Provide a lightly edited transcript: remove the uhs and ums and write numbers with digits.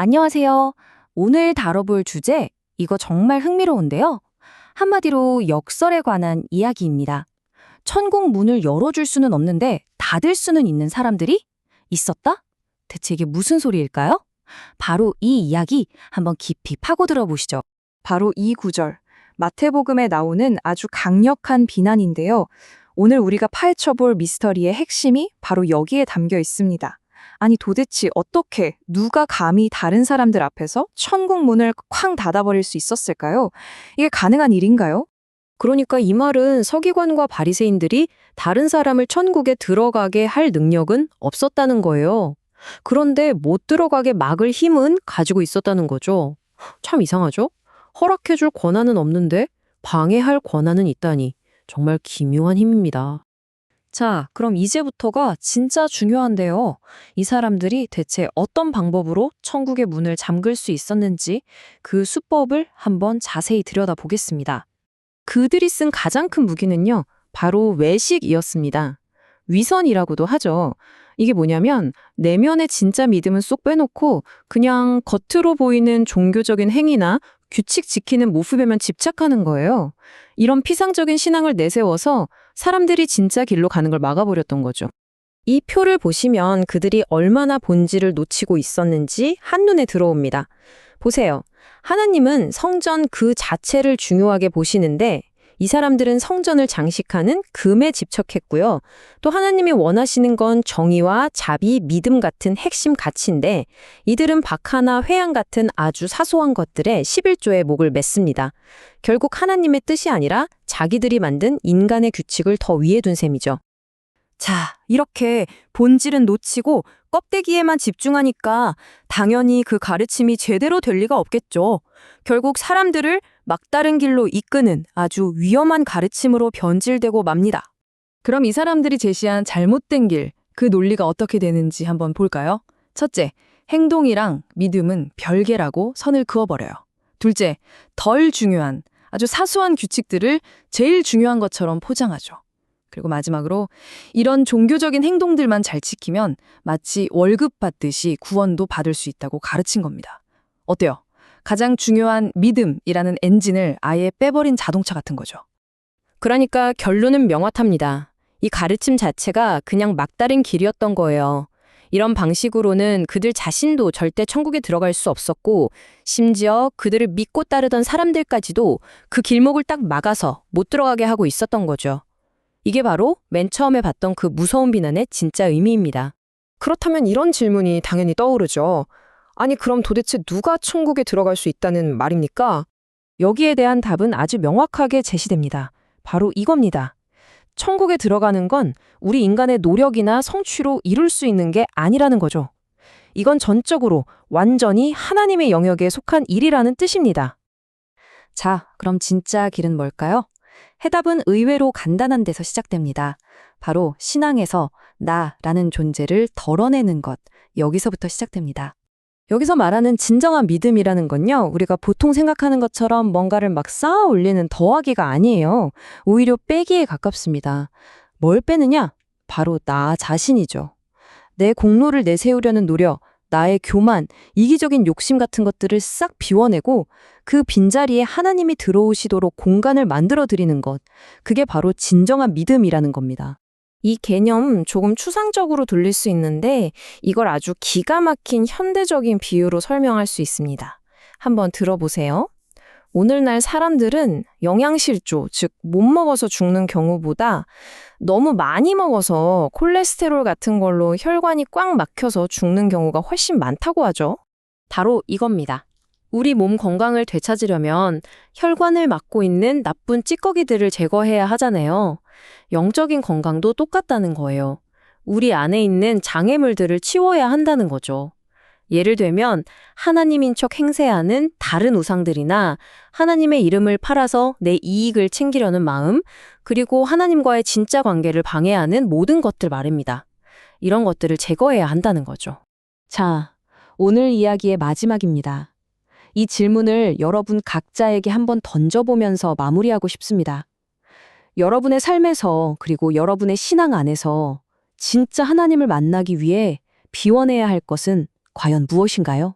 안녕하세요. 오늘 다뤄볼 주제, 이거 정말 흥미로운데요. 한마디로 역설에 관한 이야기입니다. 천국 문을 열어줄 수는 없는데 닫을 수는 있는 사람들이 있었다? 대체 이게 무슨 소리일까요? 바로 이 이야기 한번 깊이 파고들어 보시죠. 바로 이 구절, 마태복음에 나오는 아주 강력한 비난인데요. 오늘 우리가 파헤쳐볼 미스터리의 핵심이 바로 여기에 담겨 있습니다. 아니 도대체 어떻게 누가 감히 다른 사람들 앞에서 천국 문을 쾅 닫아버릴 수 있었을까요? 이게 가능한 일인가요? 그러니까 이 말은 서기관과 바리새인들이 다른 사람을 천국에 들어가게 할 능력은 없었다는 거예요. 그런데 못 들어가게 막을 힘은 가지고 있었다는 거죠. 참 이상하죠? 허락해줄 권한은 없는데 방해할 권한은 있다니 정말 기묘한 힘입니다. 자, 그럼 이제부터가 진짜 중요한데요. 이 사람들이 대체 어떤 방법으로 천국의 문을 잠글 수 있었는지 그 수법을 한번 자세히 들여다보겠습니다. 그들이 쓴 가장 큰 무기는요, 바로 외식이었습니다. 위선이라고도 하죠. 이게 뭐냐면 내면의 진짜 믿음은 쏙 빼놓고 그냥 겉으로 보이는 종교적인 행위나 규칙 지키는 모습에만 집착하는 거예요. 이런 피상적인 신앙을 내세워서 사람들이 진짜 길로 가는 걸 막아버렸던 거죠. 이 표를 보시면 그들이 얼마나 본질을 놓치고 있었는지 한눈에 들어옵니다. 보세요. 하나님은 성전 그 자체를 중요하게 보시는데 이 사람들은 성전을 장식하는 금에 집착했고요. 또 하나님이 원하시는 건 정의와 자비, 믿음 같은 핵심 가치인데 이들은 박하나 회양 같은 아주 사소한 것들에 11조의 목을 맸습니다. 결국 하나님의 뜻이 아니라 자기들이 만든 인간의 규칙을 더 위에 둔 셈이죠. 자, 이렇게 본질은 놓치고 껍데기에만 집중하니까 당연히 그 가르침이 제대로 될 리가 없겠죠. 결국 사람들을 막다른 길로 이끄는 아주 위험한 가르침으로 변질되고 맙니다. 그럼 이 사람들이 제시한 잘못된 길, 그 논리가 어떻게 되는지 한번 볼까요? 첫째, 행동이랑 믿음은 별개라고 선을 그어버려요. 둘째, 덜 중요한, 아주 사소한 규칙들을 제일 중요한 것처럼 포장하죠. 그리고 마지막으로 이런 종교적인 행동들만 잘 지키면 마치 월급 받듯이 구원도 받을 수 있다고 가르친 겁니다. 어때요? 가장 중요한 믿음이라는 엔진을 아예 빼버린 자동차 같은 거죠. 그러니까 결론은 명확합니다. 이 가르침 자체가 그냥 막다른 길이었던 거예요. 이런 방식으로는 그들 자신도 절대 천국에 들어갈 수 없었고 심지어 그들을 믿고 따르던 사람들까지도 그 길목을 딱 막아서 못 들어가게 하고 있었던 거죠. 이게 바로 맨 처음에 봤던 그 무서운 비난의 진짜 의미입니다. 그렇다면 이런 질문이 당연히 떠오르죠. 아니 그럼 도대체 누가 천국에 들어갈 수 있다는 말입니까? 여기에 대한 답은 아주 명확하게 제시됩니다. 바로 이겁니다. 천국에 들어가는 건 우리 인간의 노력이나 성취로 이룰 수 있는 게 아니라는 거죠. 이건 전적으로 완전히 하나님의 영역에 속한 일이라는 뜻입니다. 자, 그럼 진짜 길은 뭘까요? 해답은 의외로 간단한 데서 시작됩니다. 바로 신앙에서 나라는 존재를 덜어내는 것, 여기서부터 시작됩니다. 여기서 말하는 진정한 믿음이라는 건요, 우리가 보통 생각하는 것처럼 뭔가를 막 쌓아 올리는 더하기가 아니에요. 오히려 빼기에 가깝습니다. 뭘 빼느냐? 바로 나 자신이죠. 내 공로를 내세우려는 노력, 나의 교만, 이기적인 욕심 같은 것들을 싹 비워내고 그 빈자리에 하나님이 들어오시도록 공간을 만들어 드리는 것, 그게 바로 진정한 믿음이라는 겁니다. 이 개념 조금 추상적으로 들릴 수 있는데 이걸 아주 기가 막힌 현대적인 비유로 설명할 수 있습니다. 한번 들어보세요. 오늘날 사람들은 영양실조, 즉 못 먹어서 죽는 경우보다 너무 많이 먹어서 콜레스테롤 같은 걸로 혈관이 꽉 막혀서 죽는 경우가 훨씬 많다고 하죠. 바로 이겁니다. 우리 몸 건강을 되찾으려면 혈관을 막고 있는 나쁜 찌꺼기들을 제거해야 하잖아요. 영적인 건강도 똑같다는 거예요. 우리 안에 있는 장애물들을 치워야 한다는 거죠. 예를 들면 하나님인 척 행세하는 다른 우상들이나 하나님의 이름을 팔아서 내 이익을 챙기려는 마음, 그리고 하나님과의 진짜 관계를 방해하는 모든 것들 말입니다. 이런 것들을 제거해야 한다는 거죠. 자, 오늘 이야기의 마지막입니다. 이 질문을 여러분 각자에게 한번 던져보면서 마무리하고 싶습니다. 여러분의 삶에서 그리고 여러분의 신앙 안에서 진짜 하나님을 만나기 위해 비워내야 할 것은 과연 무엇인가요?